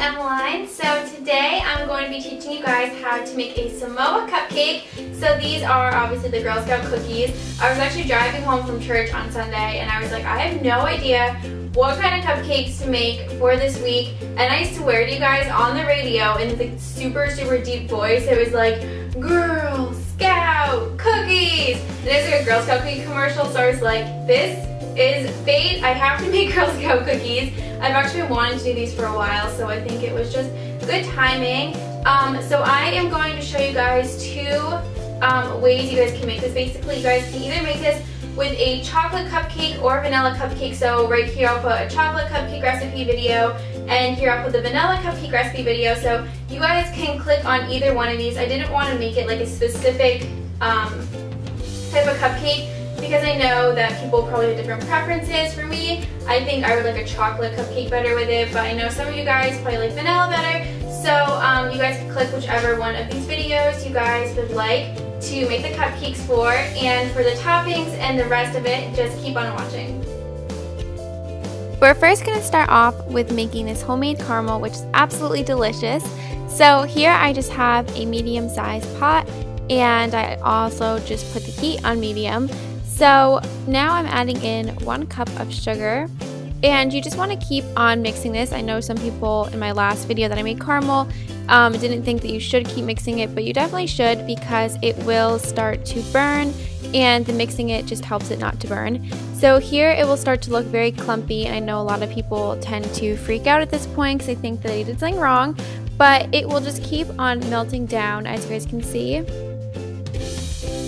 Emmeline. So today I'm going to be teaching you guys how to make a Samoa cupcake. So these are obviously the Girl Scout cookies. I was actually driving home from church on Sunday and I was like, I have no idea what kind of cupcakes to make for this week. And I used to swear to you guys on the radio in the super deep voice. It was like, Girl Scout cookies. And it was like a Girl Scout cookie commercial. So I was like, this is fate. I have to make Girl Scout cookies. I've actually been wanting to do these for a while, so I think it was just good timing. So I am going to show you guys two ways you guys can make this. Basically, you guys can either make this with a chocolate cupcake or vanilla cupcake. So right here I'll put a chocolate cupcake recipe video, and here I'll put the vanilla cupcake recipe video. So you guys can click on either one of these. I didn't want to make it like a specific type of cupcake, because I know that people probably have different preferences. For me, I think I would like a chocolate cupcake better with it, but I know some of you guys probably like vanilla better. So you guys can click whichever one of these videos you guys would like to make the cupcakes for, and for the toppings and the rest of it, just keep on watching. We're first going to start off with making this homemade caramel, which is absolutely delicious. So here I just have a medium-sized pot, and I also just put the heat on medium. So now I'm adding in 1 cup of sugar, and you just want to keep on mixing this. I know some people in my last video that I made caramel didn't think that you should keep mixing it, but you definitely should, because it will start to burn, and the mixing it just helps it not to burn. So here it will start to look very clumpy, and I know a lot of people tend to freak out at this point because they think that they did something wrong, but it will just keep on melting down, as you guys can see.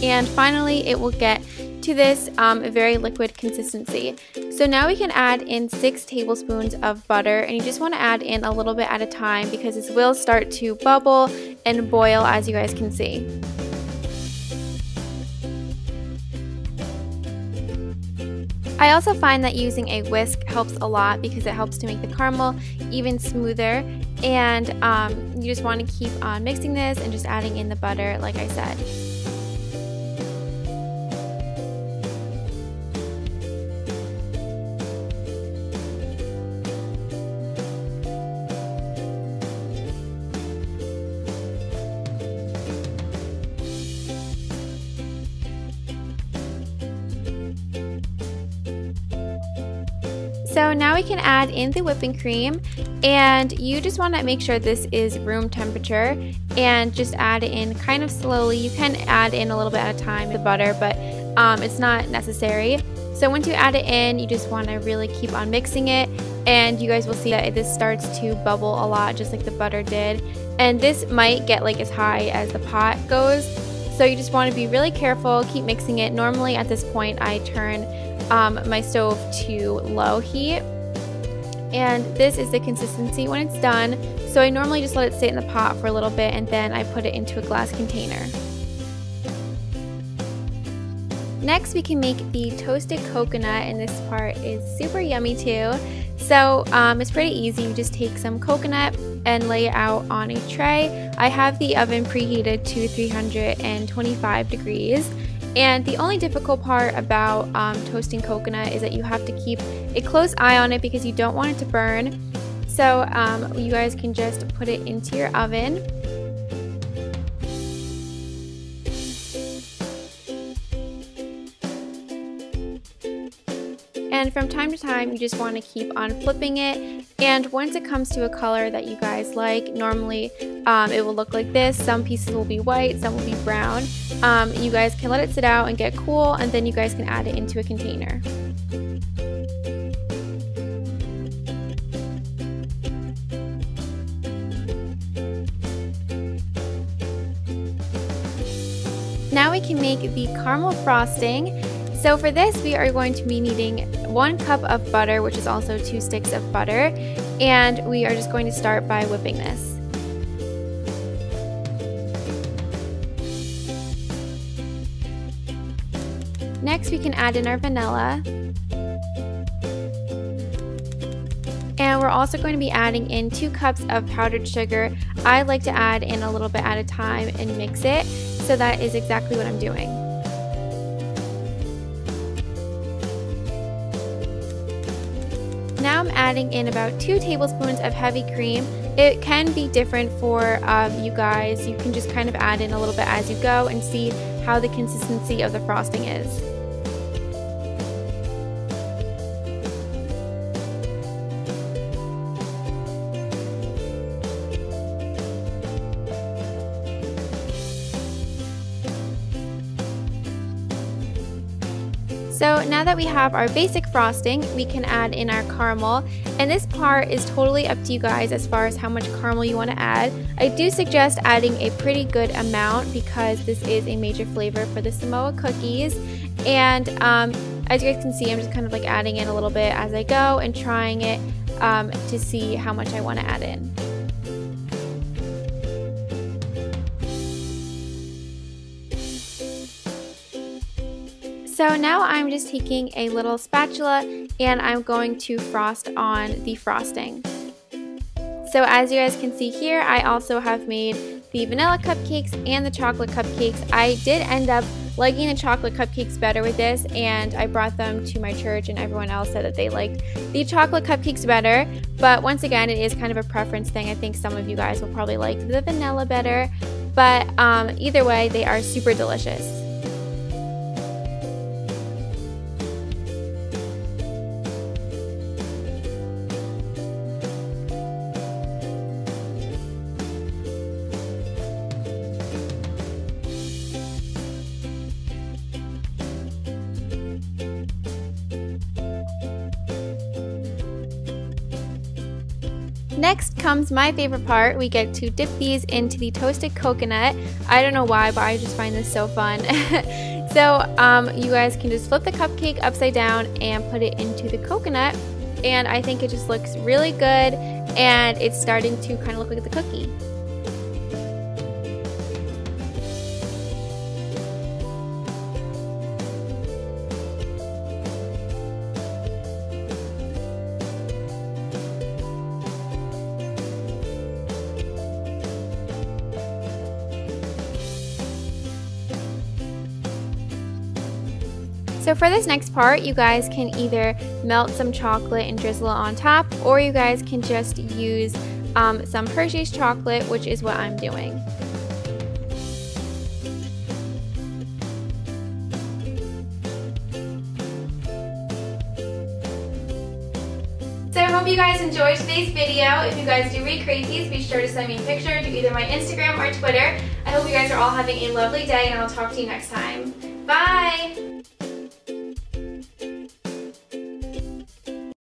And finally it will get to this very liquid consistency. So now we can add in 6 tablespoons of butter, and you just want to add in a little bit at a time, because this will start to bubble and boil, as you guys can see. I also find that using a whisk helps a lot, because it helps to make the caramel even smoother, and you just want to keep on mixing this and just adding in the butter like I said. So now we can add in the whipping cream, and you just want to make sure this is room temperature and just add it in kind of slowly. You can add in a little bit at a time the butter, but it's not necessary. So once you add it in, you just want to really keep on mixing it, and you guys will see that this starts to bubble a lot, just like the butter did. And this might get like as high as the pot goes, so you just want to be really careful, keep mixing it. Normally at this point I turn my stove to low heat, and this is the consistency when it's done. So I normally just let it sit in the pot for a little bit, and then I put it into a glass container. Next we can make the toasted coconut, and this part is super yummy too. So it's pretty easy. You just take some coconut and lay it out on a tray. I have the oven preheated to 325 degrees. And the only difficult part about toasting coconut is that you have to keep a close eye on it, because you don't want it to burn. So you guys can just put it into your oven. And from time to time you just want to keep on flipping it, and once it comes to a color that you guys like, normally it will look like this. Some pieces will be white, some will be brown. You guys can let it sit out and get cool, and then you guys can add it into a container. Now we can make the caramel frosting. So for this we are going to be needing 1 cup of butter, which is also 2 sticks of butter, and we are just going to start by whipping this. Next we can add in our vanilla, and we're also going to be adding in 2 cups of powdered sugar. I like to add in a little bit at a time and mix it, so that is exactly what I'm doing. Now I'm adding in about 2 tablespoons of heavy cream. It can be different for you guys. You can just kind of add in a little bit as you go and see how the consistency of the frosting is. So now that we have our basic frosting, we can add in our caramel, and this part is totally up to you guys as far as how much caramel you want to add. I do suggest adding a pretty good amount because this is a major flavor for the Samoa cookies, and as you guys can see, I'm just kind of like adding in a little bit as I go and trying it to see how much I want to add in. So now I'm just taking a little spatula and I'm going to frost on the frosting. So as you guys can see here, I also have made the vanilla cupcakes and the chocolate cupcakes. I did end up liking the chocolate cupcakes better with this, and I brought them to my church and everyone else said that they liked the chocolate cupcakes better. But once again, it is kind of a preference thing. I think some of you guys will probably like the vanilla better, but either way, they are super delicious. Next comes my favorite part. We get to dip these into the toasted coconut. I don't know why, but I just find this so fun. So you guys can just flip the cupcake upside down and put it into the coconut, and I think it just looks really good, and it's starting to kind of look like the cookie. So for this next part, you guys can either melt some chocolate and drizzle it on top, or you guys can just use some Hershey's chocolate, which is what I'm doing. So I hope you guys enjoyed today's video. If you guys do recreate these, be sure to send me a picture to either my Instagram or Twitter. I hope you guys are all having a lovely day, and I'll talk to you next time. Bye!